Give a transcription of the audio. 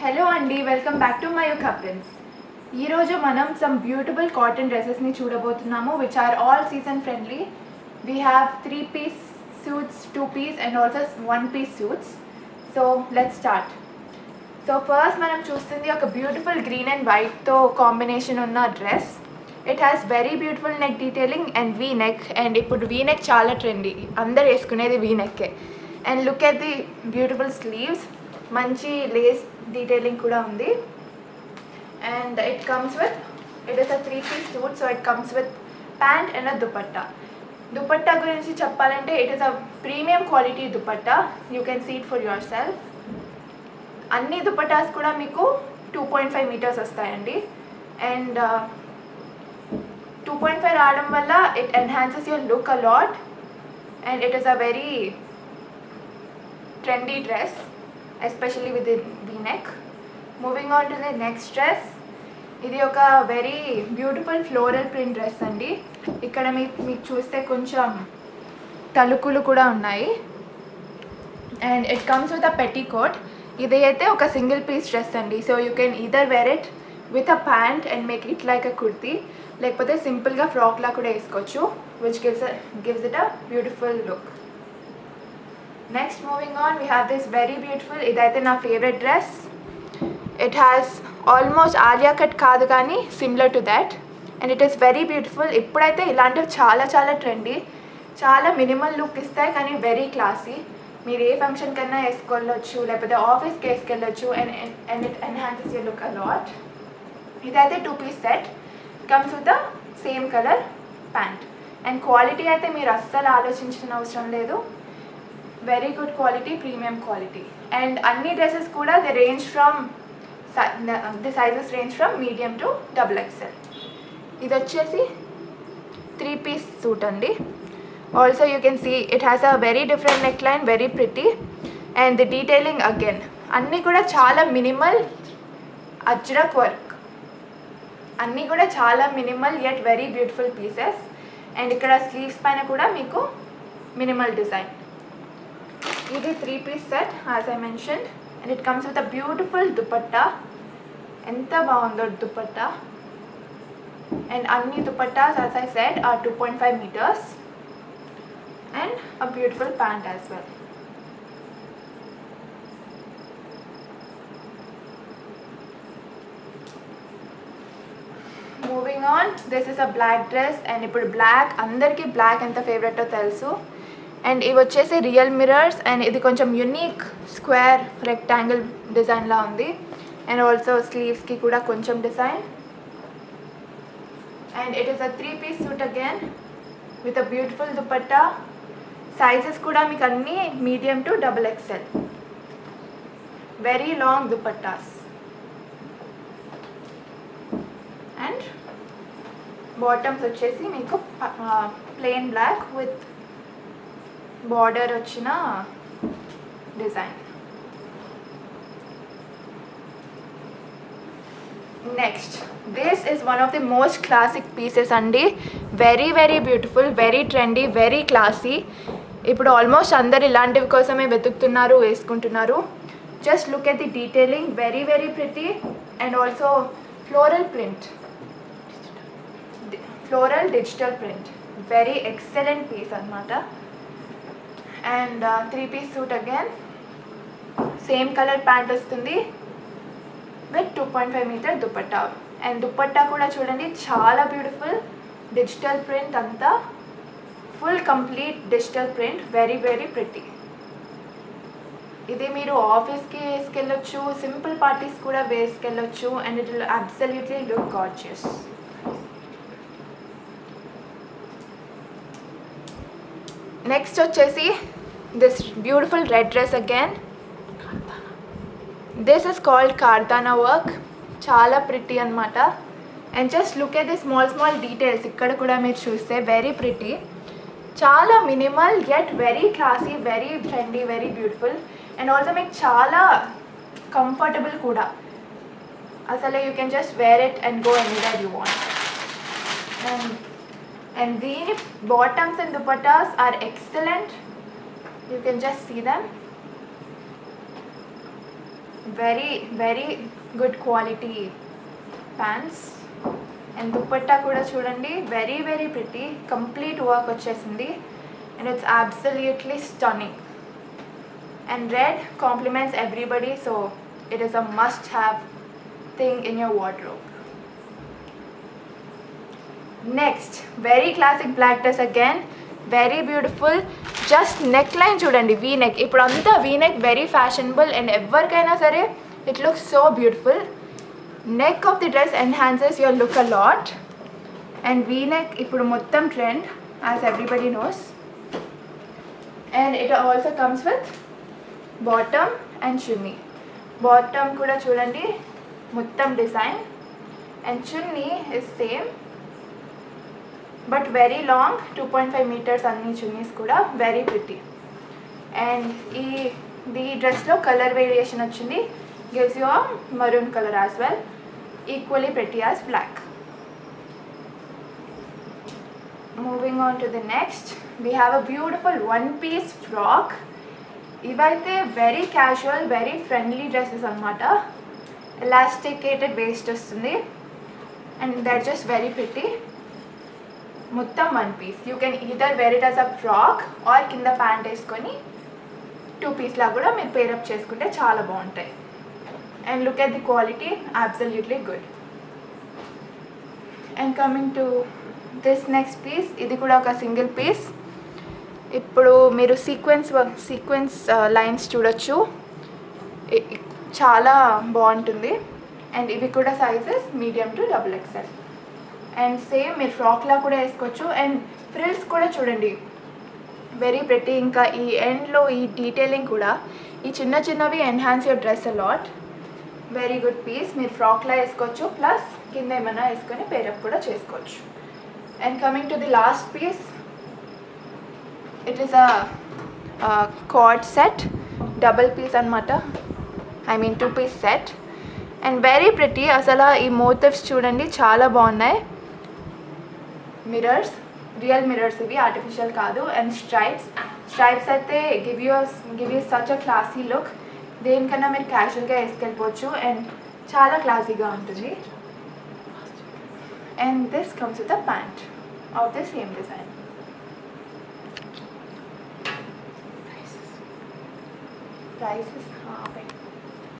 Hello అండి, welcome back to Mayukha Prince. ఈరోజు మనం సమ్ బ్యూటిఫుల్ కాటన్ డ్రెస్సెస్ని చూడబోతున్నాము which are all season friendly. We have 3-piece suits, 2-piece and also 1-piece suits. So let's start. So first మనం చూస్తుంది ఒక beautiful green and వైట్తో combination ఉన్న dress. It has very beautiful neck detailing and V neck. And ఇప్పుడు V neck చాలా trendy, అందరు వేసుకునేది V నెక్కే. And look at the beautiful sleeves, మంచి లేస్ డీటెయిలింగ్ కూడా ఉంది. And it is a 3-piece suit, so it comes with pant and a dupatta. Dupatta గురించి చెప్పాలంటే it is a premium quality dupatta. You can see it for yourself. అన్ని దుపట్టాస్ కూడా మీకు 2.5 meters వస్తాయండి. And 2.5 రావడం వల్ల it enhances your look a lot. And it is a very trendy dress, especially with the v-neck. Moving on to the next dress. ఇది ఒక very beautiful floral print dress అండి. ఇక్కడ మీకు చూస్తే కొంచెం తలుకులు కూడా ఉన్నాయి. And it comes with a petticoat. ఇది అయితే ఒక సింగిల్ పీస్ డ్రెస్ అండి. So you can either wear it with a pant and make it like a kurti, లేకపోతే సింపుల్గా ఫ్రాక్లా కూడా వేసుకోవచ్చు, which gives it a beautiful look. Next, moving on, we have this very beautiful, idaithe na favorite dress. It has almost Alia cut kaadu gaani similar to that, and it is very beautiful. Ippudaithe ilantivi చాలా trendy, చాలా minimal look istayi కానీ very classy. మీరు ఏ function కన్నా వేసుకోవచ్చు, లేకపోతే ఆఫీస్కి వేసుకెళ్ళొచ్చు. And it enhances your look a lot. ఇదైతే 2-piece set, comes with the same colour pant. And quality అయితే మీరు అస్సలు ఆలోచించిన అవసరం లేదు. Very good quality, premium quality. And అన్ని డ్రెస్సెస్ కూడా the sizes range from medium to XXL. ఇది వచ్చేసి 3-piece సూట్ అండి. Also you can see it has a very different neck line, very pretty. And the detailing again అన్నీ కూడా చాలా minimal ajrak work. అన్నీ కూడా చాలా minimal yet very beautiful pieces. And ఇక్కడ స్లీవ్స్ పైన కూడా మీకు మినిమల్ డిజైన్. ఇది 3-piece set as I mentioned, and it comes with a beautiful dupatta. ఎంత బాగుందో dupatta. And అన్ని dupattas as I said are 2.5 meters and a beautiful pant as well. Moving on, this is a black dress. and ఇప్పుడు black అందరికీ black ఎంత ఫేవరెటో తెలుసు. And ఇవి వచ్చేసి real mirrors. And ఇది కొంచెం యునిక్ స్క్వేర్ రెక్టాంగిల్ డిజైన్లా ఉంది. అండ్ ఆల్సో స్లీవ్స్కి కూడా కొంచెం design. And it is a 3-piece suit again with a beautiful dupatta. Sizes కూడా మీకు అన్నీ medium to XXL. Very long dupattas. And bottoms వచ్చేసి మీకు ప్లెయిన్ బ్లాక్ విత్ బార్డర్ వచ్చిన design. Next, this is one of the most classic pieces అండి. Very very beautiful, very trendy, very classy. ఇప్పుడు almost అందరు ఇలాంటివి కోసమే వెతుకుతున్నారు, వేసుకుంటున్నారు. Just look at the detailing, very very pretty. And also floral print, floral digital print, very excellent piece అన్నమాట. And 3-piece suit again same colour pant వస్తుంది with 2.5 meter dupatta. And dupatta కూడా చూడండి చాలా బ్యూటిఫుల్ డిజిటల్ ప్రింట్, అంతా full complete digital print, very very pretty. ఇది మీరు ఆఫీస్కి వేసుకెళ్ళొచ్చు, సింపుల్ పార్టీస్ కూడా వేసుకెళ్ళొచ్చు. And it will absolutely look gorgeous. Next వచ్చేసి this beautiful red dress again. This is called kardana work. చాలా ప్రిటీ అనమాట. And just look at the small details. ఇక్కడ కూడా మీరు చూస్తే వెరీ ప్రిటీ, చాలా minimal yet very classy, very trendy, very beautiful. And also మీకు చాలా కంఫర్టబుల్ కూడా. అసలు you can just wear it and go anywhere you want. And the bottoms and dupattas are excellent. You can just see them. very good quality pants. And dupatta కూడా చూడండి, very pretty, complete work వచ్చేసింది and it's absolutely stunning. And red compliments everybody, so it is a must have thing in your wardrobe. Next very classic black dress again, very beautiful. Just neckline చూడండి, V neck. ఇప్పుడు అంతా V neck very fashionable and ఎవరికైనా సరే it looks so beautiful. Neck of the dress enhances your look a lot, and V-neck ఇప్పుడు మొత్తం trend, as everybody knows. And it also comes with bottom and chunni. Bottom కూడా చూడండి మొత్తం design, and chunni is same but very long, 2.5 meters అన్ని చున్నీస్ కూడా, very pretty. And ఈ డ్రెస్లో colour variation వచ్చింది, gives you a maroon color as well, equally pretty as black. Moving on to the next, we have a beautiful one piece frock. ఇవైతే very casual, very friendly dresses అన్నమాట. Elasticated waist వస్తుంది and they're just very pretty. మొత్తం one piece. You can either wear it as a frock or కింద pant వేసుకొని 2 piece లా కూడా మీరు pair up చేసుకుంటే చాలా బాగుంటాయి. And look at the quality, absolutely good. And coming to this next piece, ఇది కూడా ఒక సింగిల్ పీస్. ఇప్పుడు మీరు సీక్వెన్స్ లైన్స్ చూడొచ్చు, చాలా బాగుంటుంది. అండ్ ఇవి కూడా sizes medium to XXL. And same మీరు ఫ్రాక్లా కూడా వేసుకోవచ్చు. అండ్ ఫ్రిల్స్ కూడా చూడండి, వెరీ ప్రెటీ. ఇంకా ఈ ఎండ్లో ఈ డీటెయిలింగ్ కూడా, ఈ చిన్నవి enhance your dress a lot. Very good piece, మీరు ఫ్రాక్లా వేసుకోవచ్చు, ప్లస్ కింద ఏమైనా వేసుకొని పేరప్ కూడా చేసుకోవచ్చు. And coming to the last piece, it is a co-ord set, double piece అనమాట, I mean 2 piece set. And very pretty. అసలు ఈ మోటివ్స్ చూడండి చాలా బాగున్నాయి. మిరర్స్, రియల్ మిరర్స్ ఇవి, ఆర్టిఫిషియల్ కాదు. అండ్ స్ట్రైప్స్ అయితే give you such a classy look. దేనికన్నా మీరు క్యాజువల్గా వేసుకెళ్ళిపోవచ్చు అండ్ చాలా క్లాసీగా ఉంటుంది. And this comes with a pant of the same design. Prices